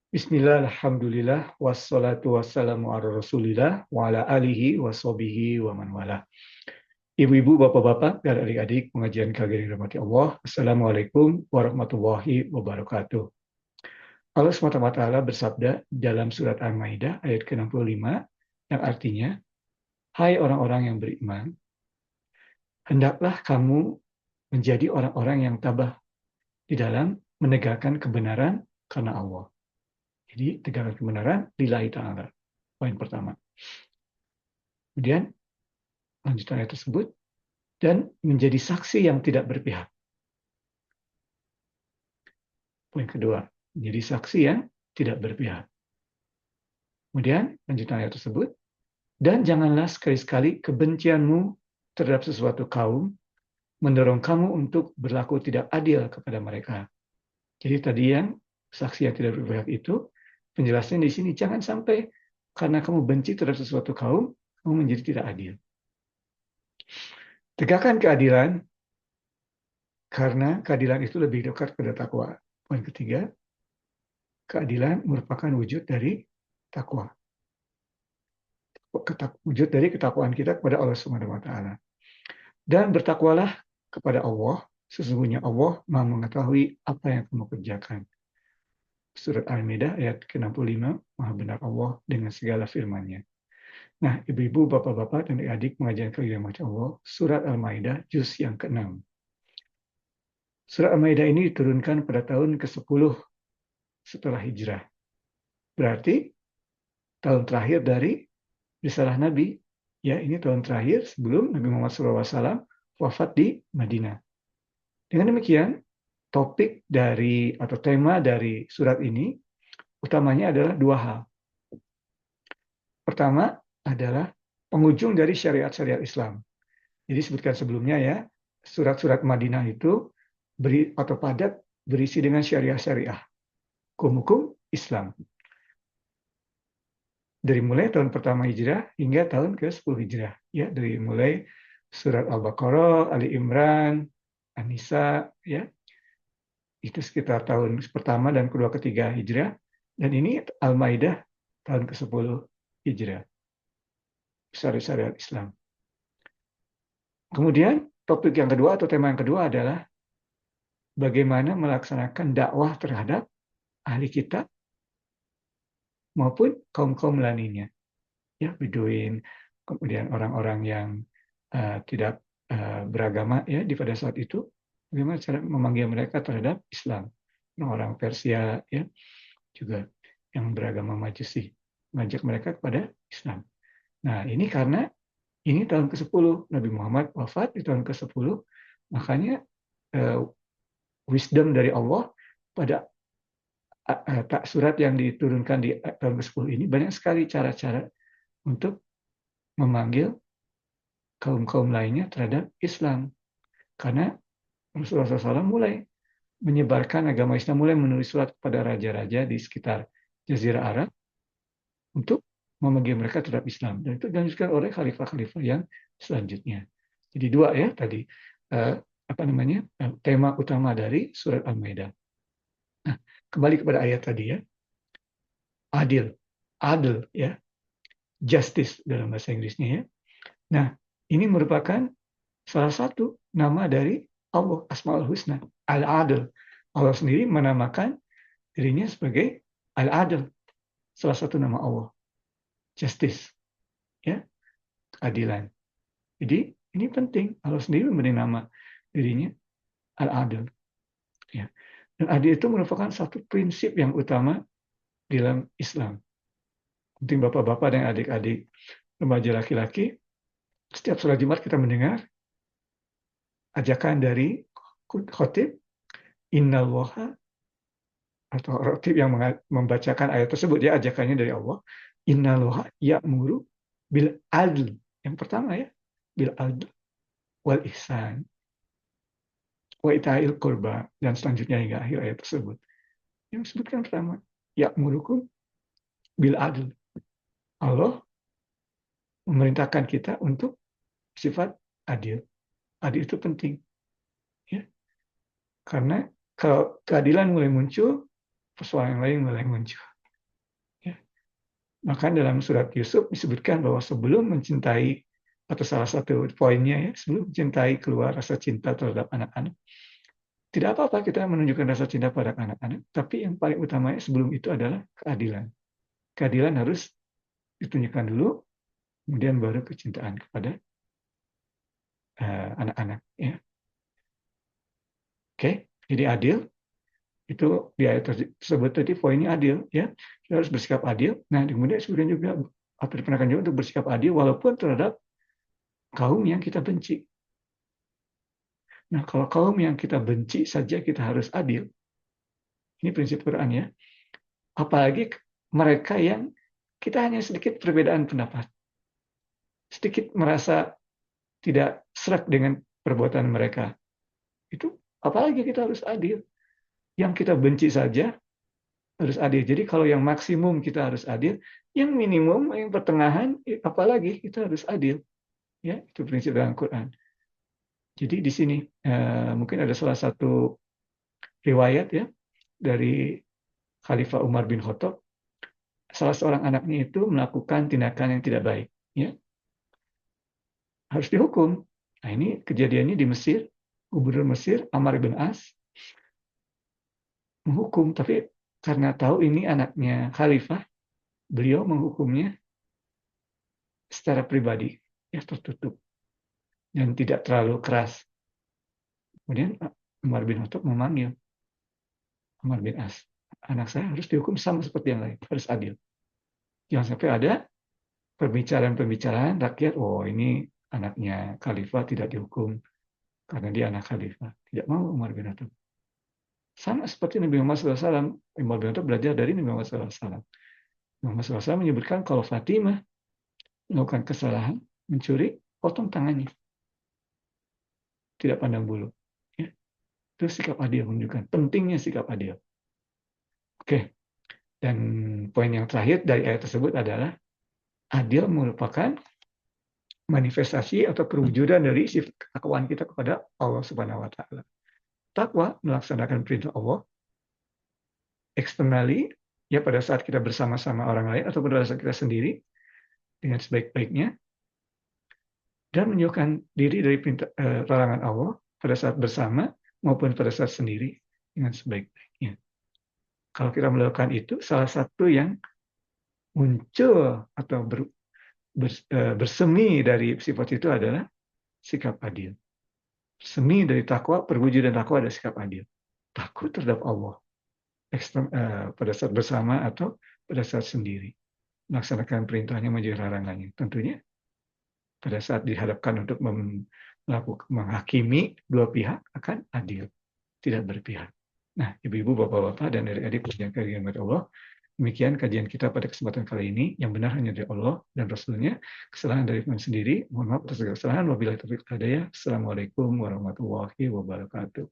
Bismillah, alhamdulillah, wassalatu wassalamu ala rasulillah, wa ala alihi wa sahbihi wa man wala. Ibu-ibu, bapak-bapak, dan adik-adik pengajian kalian yang dirahmati Allah. Assalamualaikum warahmatullahi wabarakatuh. Allah SWT bersabda dalam surat Al-Maidah ayat ke-65 yang artinya, hai orang-orang yang beriman, hendaklah kamu menjadi orang-orang yang tabah di dalam menegakkan kebenaran karena Allah. Jadi tegakkan kebenaran lillahi ta'ala. Poin pertama. Kemudian lanjutan ayat tersebut, dan menjadi saksi yang tidak berpihak. Poin kedua, menjadi saksi yang tidak berpihak. Kemudian lanjutan ayat tersebut, dan janganlah sekali-sekali kebencianmu terhadap sesuatu kaum mendorong kamu untuk berlaku tidak adil kepada mereka. Jadi tadi yang saksi yang tidak berpihak itu, penjelasan di sini jangan sampai karena kamu benci terhadap sesuatu kaum, kamu menjadi tidak adil. Tegakkan keadilan karena keadilan itu lebih dekat pada takwa. Poin ketiga, keadilan merupakan wujud dari takwa. Wujud dari ketakwaan kita kepada Allah Subhanahu wa taala. Dan bertakwalah kepada Allah, sesungguhnya Allah Maha mengetahui apa yang kamu kerjakan. Surat Al-Maidah ayat ke-65, Maha benar Allah dengan segala firman-Nya. Nah, ibu-ibu, bapak-bapak, dan adik pengajian kalian Allah, surat Al-Maidah juz yang ke-6. Surat Al-Maidah ini diturunkan pada tahun ke-10 setelah hijrah. Berarti tahun terakhir dari risalah Nabi. Ya, ini tahun terakhir sebelum Nabi Muhammad SAW wafat di Madinah. Dengan demikian, topik dari atau tema dari surat ini utamanya adalah dua hal. Pertama adalah penghujung dari syariat-syariat Islam. Jadi sebutkan sebelumnya ya, surat-surat Madinah itu padat berisi dengan syariah-syariah, hukum-hukum Islam. Dari mulai tahun pertama hijrah hingga tahun ke-10 hijrah. Ya, dari mulai surat Al-Baqarah, Ali Imran, An-Nisa, ya, itu sekitar tahun pertama dan kedua ketiga hijrah. Dan ini Al-Maidah tahun ke-10 hijrah. Syariat Islam. Kemudian topik yang kedua atau tema yang kedua adalah bagaimana melaksanakan dakwah terhadap ahli kitab maupun kaum-kaum lainnya. Ya, Beduin, kemudian orang-orang yang tidak beragama ya di pada saat itu, bagaimana cara memanggil mereka terhadap Islam. Orang Persia ya juga yang beragama Majusi, mengajak mereka kepada Islam. Nah, ini karena ini tahun ke-10 Nabi Muhammad wafat di tahun ke-10, makanya wisdom dari Allah pada surat yang diturunkan di tahun ke-10 ini banyak sekali cara-cara untuk memanggil kaum-kaum lainnya terhadap Islam. Karena Rasulullah SAW mulai menyebarkan agama Islam, mulai menulis surat kepada raja-raja di sekitar Jazirah Arab untuk memanggil mereka terhadap Islam. Dan itu dilanjutkan oleh khalifah-khalifah yang selanjutnya. Jadi dua ya tadi tema utama dari surat Al-Maidah. Nah, kembali kepada ayat tadi ya, adil ya, justice dalam bahasa Inggrisnya ya. Nah, ini merupakan salah satu nama dari Allah, Asmaul Husna, Al-Adil. Allah sendiri menamakan dirinya sebagai Al-Adil, salah satu nama Allah. Justice, ya, keadilan. Jadi ini penting, Allah sendiri memberi nama dirinya Al-Adil. Ya. Dan adil itu merupakan satu prinsip yang utama dalam Islam. Penting bapak-bapak dan adik-adik remaja laki-laki, setiap sholat Jumat kita mendengar ajakan dari khotib, innallaha, atau khotib yang membacakan ayat tersebut ya, ajakannya dari Allah, innallaha ya'muru bil adl. Yang pertama ya, bil adl wal ihsan wa ita'il qurba, dan selanjutnya hingga akhir ayat tersebut. Yang disebutkan pertama, ya'murukum bil adl. Allah memerintahkan kita untuk sifat adil. Adil itu penting. Ya. Karena kalau keadilan mulai muncul, persoalan yang lain mulai muncul. Maka dalam surat Yusuf disebutkan bahwa sebelum mencintai, atau salah satu poinnya ya, sebelum mencintai keluar rasa cinta terhadap anak-anak. Tidak apa-apa kita menunjukkan rasa cinta pada anak-anak, tapi yang paling utamanya sebelum itu adalah keadilan. Keadilan harus ditunjukkan dulu, kemudian baru kecintaan kepada anak-anak. Ya. Oke, jadi adil itu di ayat tersebut tadi poinnya adil, ya. Kita harus bersikap adil. Nah, kemudian juga apa diperintahkan juga untuk bersikap adil walaupun terhadap kaum yang kita benci. Nah, kalau kaum yang kita benci saja kita harus adil, ini prinsip Quran ya. Apalagi mereka yang kita hanya sedikit perbedaan pendapat, sedikit merasa tidak serak dengan perbuatan mereka. Itu apalagi kita harus adil. Yang kita benci saja harus adil. Jadi kalau yang maksimum kita harus adil, yang minimum, yang pertengahan, apalagi kita harus adil. Ya, itu prinsip dalam Quran. Jadi di sini mungkin ada salah satu riwayat ya dari Khalifah Umar bin Khattab, salah seorang anaknya itu melakukan tindakan yang tidak baik, ya harus dihukum. Nah ini kejadiannya di Mesir, gubernur Mesir Amr bin As menghukum, tapi karena tahu ini anaknya Khalifah, beliau menghukumnya secara pribadi, ya tertutup dan tidak terlalu keras. Kemudian Umar bin Khattab memanggil Amr bin As, anak saya harus dihukum sama seperti yang lain, harus adil. Jangan sampai ada pembicaraan rakyat, oh ini anaknya Khalifah tidak dihukum karena dia anak Khalifah. Tidak mau Umar bin Khattab. Sama seperti Nabi Muhammad SAW, Umar bin Khattab belajar dari Nabi Muhammad SAW. Nabi Muhammad SAW menyebutkan kalau Fatimah melakukan kesalahan, mencuri, potong tangannya. Tidak pandang bulu. Ya. Itu sikap adil, menunjukkan pentingnya sikap adil. Oke. Dan poin yang terakhir dari ayat tersebut adalah adil merupakan manifestasi atau perwujudan dari sifat ketakwaan kita kepada Allah Subhanahu wa taala. Takwa melaksanakan perintah Allah externally, ya pada saat kita bersama-sama orang lain atau pada saat kita sendiri dengan sebaik-baiknya, dan menjauhkan diri dari larangan Allah pada saat bersama maupun pada saat sendiri dengan sebaik-baiknya. Kalau kita melakukan itu, salah satu yang muncul atau bersemi dari sifat itu adalah sikap adil. Semi dari takwa, perwujudan takwa adalah sikap adil. Takut terhadap Allah pada saat bersama atau pada saat sendiri. Melaksanakan perintahnya, menjauhi larangannya. Tentunya pada saat dihadapkan untuk menghakimi dua pihak akan adil, tidak berpihak. Nah, ibu-ibu, bapak-bapak, dan adik-adik yang dirahmati Allah, demikian kajian kita pada kesempatan kali ini. Yang benar hanya dari Allah dan Rasulnya, kesalahan dari Tuhan sendiri. Mohon maaf atas segala kesalahan. Wabillahi taufiq wal hidayah. Assalamualaikum warahmatullahi wabarakatuh.